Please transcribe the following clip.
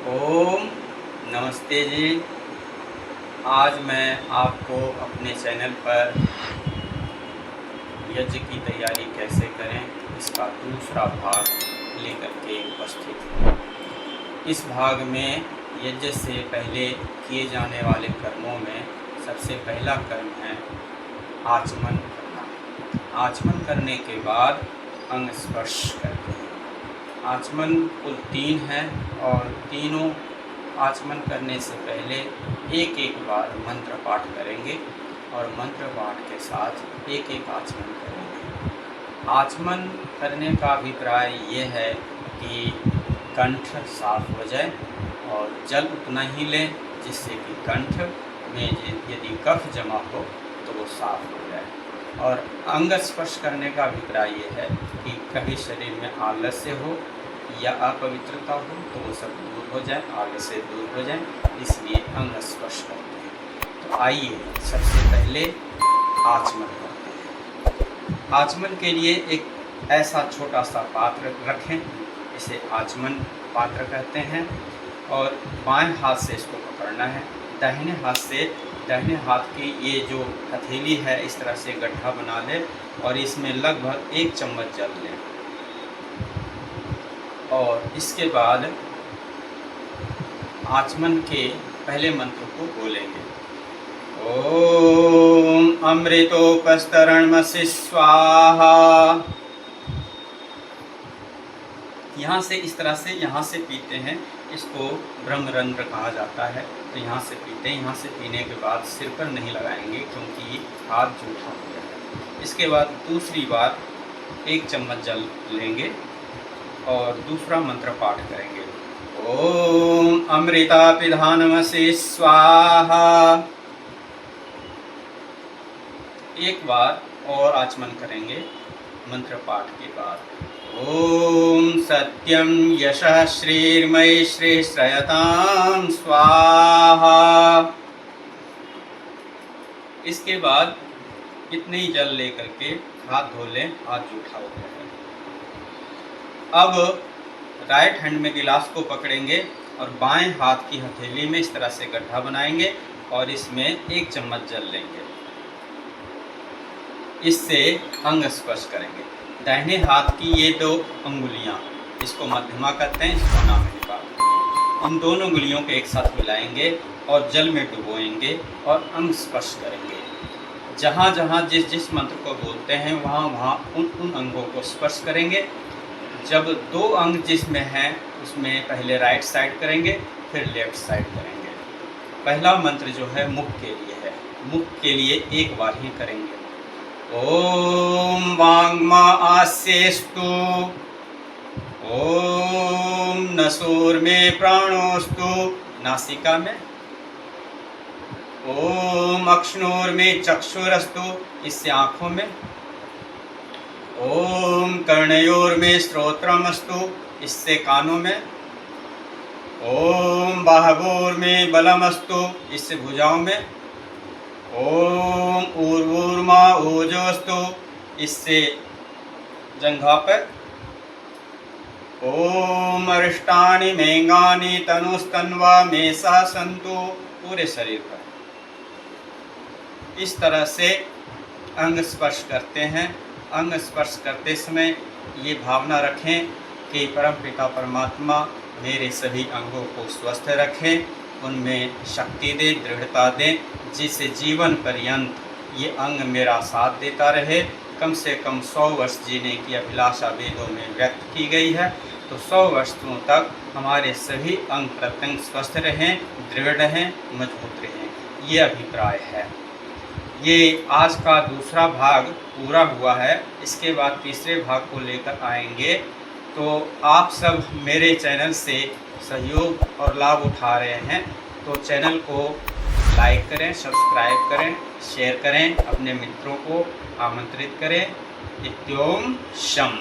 ओम नमस्ते जी। आज मैं आपको अपने चैनल पर यज्ञ की तैयारी कैसे करें इसका दूसरा भाग लेकर के उपस्थित हूँ। इस भाग में यज्ञ से पहले किए जाने वाले कर्मों में सबसे पहला कर्म है आचमन करना। आचमन करने के बाद अंग स्पर्श करते हैं। आचमन कुल 3 है और तीनों आचमन करने से पहले एक एक बार मंत्र पाठ करेंगे और मंत्र पाठ के साथ एक एक आचमन करेंगे। आचमन करने का अभिप्राय ये है कि कंठ साफ हो जाए और जल उतना ही लें जिससे कि कंठ में यदि कफ जमा हो तो वो साफ हो जाए। और अंग स्पर्श करने का अभिप्राय ये है कि कभी शरीर में आलस्य हो या अपवित्रता हो तो वो सब दूर हो जाए, आलस्य से दूर हो जाए, इसलिए अंग स्पर्श करते हैं। तो आइए सबसे पहले आचमन करते हैं। आचमन के लिए एक ऐसा छोटा सा पात्र रखें, इसे आचमन पात्र कहते हैं, और बाएं हाथ से इसको पकड़ना है। दाहिने हाथ की ये जो हथेली है इस तरह से गड्ढा बना लें और इसमें लगभग 1 चम्मच जल लें और इसके बाद आचमन के पहले मंत्र को बोलेंगे। ओम अमृतोपस्तरणमसि स्वाहा। यहाँ से इस तरह से यहाँ से पीते हैं, इसको ब्रह्मरंध्र कहा जाता है। तो यहाँ से पीते हैं। यहाँ से पीने के बाद सिर पर नहीं लगाएंगे क्योंकि हाथ जूठा हो गया है। इसके बाद दूसरी बार 1 चम्मच जल लेंगे और दूसरा मंत्र पाठ करेंगे। ओम अमृतापिधानमसि स्वाहा। एक बार और आचमन करेंगे मंत्र पाठ के बाद। ओम सत्यम यशः श्रीर्मयि श्रेयतां स्वाहा। इसके बाद इतने ही जल लेकर के हाथ धो लें, हाथ जूठा हो गया है। अब राइट हैंड में गिलास को पकड़ेंगे और बाएं हाथ की हथेली में इस तरह से गड्ढा बनाएंगे और इसमें 1 चम्मच जल लेंगे। इससे अंग स्पर्श करेंगे। दाहिने हाथ की ये 2 अंगुलियां, इसको मध्यमा कहते हैं, इसको नाभिका। इन दोनों अंगुलियों को एक साथ मिलाएंगे और जल में डुबोएंगे और अंग स्पर्श करेंगे। जहाँ जहाँ जिस मंत्र को बोलते हैं वहाँ उन अंगों को स्पर्श करेंगे। जब 2 अंग जिसमें हैं उसमें पहले राइट साइड करेंगे, फिर लेफ्ट साइड करेंगे। पहला मंत्र जो है मुख के लिए है, मुख के लिए एक बार ही करेंगे। ओम वांग्मा आस्येस्तु। ओम नसूर में प्राणोस्तु, नासिका में। ओम अक्ष्णोर में चक्षुरस्तु, इससे आँखों में। ओम कर्णयोर में श्रोत्रमस्तु, इससे कानों में। ओम बाहवोर में बलमस्तु, इससे भुजाओं में। ओम ऊर्वूर्मा ओजोस्तु, इससे जंघा पर। ओम अरिष्टानि मेंगानि तनुस्तन्वा में सह संतु, पूरे शरीर पर। इस तरह से अंग स्पर्श करते हैं। अंग स्पर्श करते समय ये भावना रखें कि परमपिता परमात्मा मेरे सभी अंगों को स्वस्थ रखें, उनमें शक्ति दे, दृढ़ता दें, जिससे जीवन पर्यंत ये अंग मेरा साथ देता रहे। कम से कम 100 वर्ष जीने की अभिलाषा वेदों में व्यक्त की गई है। तो 100 वर्षों तक हमारे सभी अंग प्रत्यंग स्वस्थ रहें, दृढ़ रहें, मजबूत रहें, ये अभिप्राय है। ये आज का दूसरा भाग पूरा हुआ है। इसके बाद तीसरे भाग को लेकर आएंगे। तो आप सब मेरे चैनल से सहयोग और लाभ उठा रहे हैं, तो चैनल को लाइक करें, सब्सक्राइब करें, शेयर करें, अपने मित्रों को आमंत्रित करें। इत्योम शम।